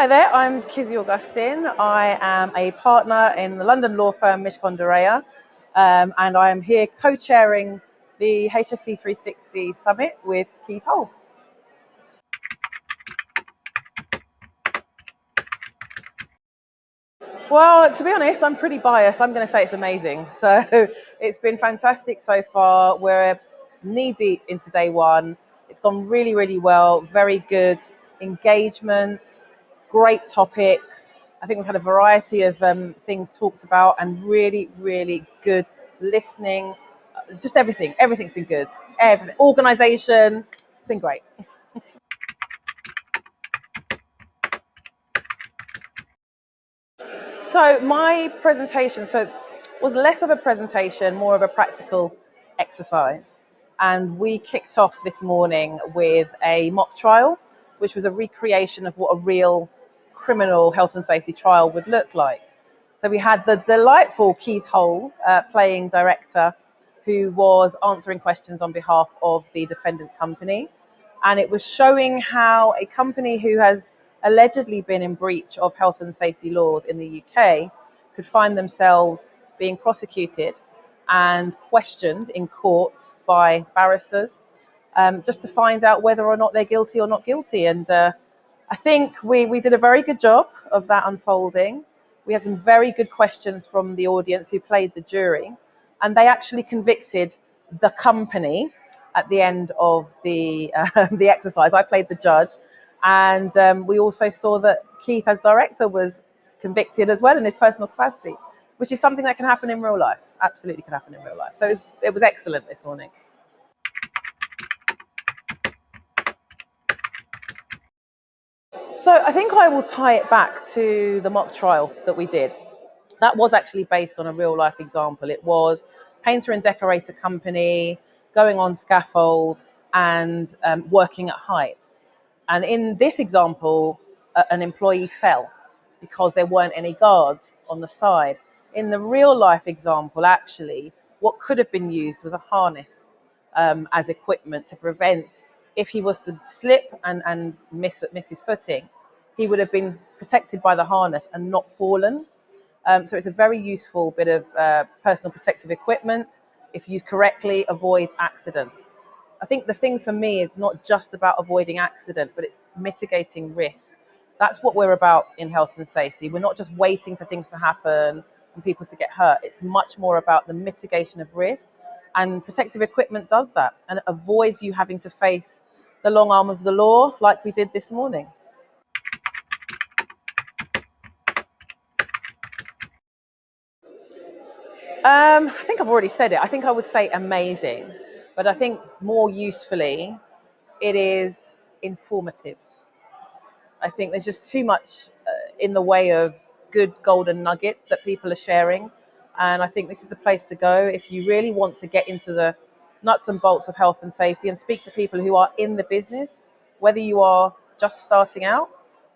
Hi there, I'm Kizzy Augustin. I am a partner in the London law firm Mishcon Reya, and I am here co-chairing the HSE360 Summit with Keith Hull. Well, to be honest, I'm pretty biased. I'm going to say it's amazing. So it's been fantastic so far. We're knee deep into day one. It's gone really, really well. Very good engagement, great topics. I think we've had a variety of things talked about and really, really good listening. Just everything. Everything's been good. Everything. Organisation. It's been great. So my presentation was less of a presentation, more of a practical exercise. And we kicked off this morning with a mock trial, which was a recreation of what a real criminal health and safety trial would look like. So we had the delightful Keith Hull, playing director, who was answering questions on behalf of the defendant company. And it was showing how a company who has allegedly been in breach of health and safety laws in the UK could find themselves being prosecuted and questioned in court by barristers, just to find out whether or not they're guilty or not guilty. And I think we did a very good job of that unfolding. We had some very good questions from the audience who played the jury, and they actually convicted the company at the end of the the exercise. I played the judge, and we also saw that Keith, as director, was convicted as well in his personal capacity, which is something that can happen in real life. Absolutely can happen in real life. So it was excellent this morning. So I think I will tie it back to the mock trial that we did. That was actually based on a real life example. It was painter and decorator company going on scaffold and working at height. And in this example, an employee fell because there weren't any guards on the side. In the real life example, actually, what could have been used was a harness as equipment to prevent, if he was to slip and miss his footing, he would have been protected by the harness and not fallen. So it's a very useful bit of personal protective equipment. If used correctly, avoids accidents. I think the thing for me is not just about avoiding accident, but it's mitigating risk. That's what we're about in health and safety. We're not just waiting for things to happen and people to get hurt. It's much more about the mitigation of risk. And protective equipment does that and it avoids you having to face the long arm of the law like we did this morning. I think I've already said it. I think I would say amazing, but I think more usefully, it is informative. I think there's just too much in the way of good golden nuggets that people are sharing. And I think this is the place to go if you really want to get into the nuts and bolts of health and safety and speak to people who are in the business, whether you are just starting out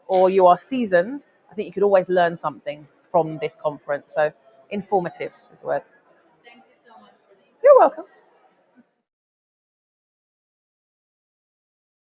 or you are seasoned. I think you could always learn something from this conference. So informative is the word. Thank you so much. You're welcome.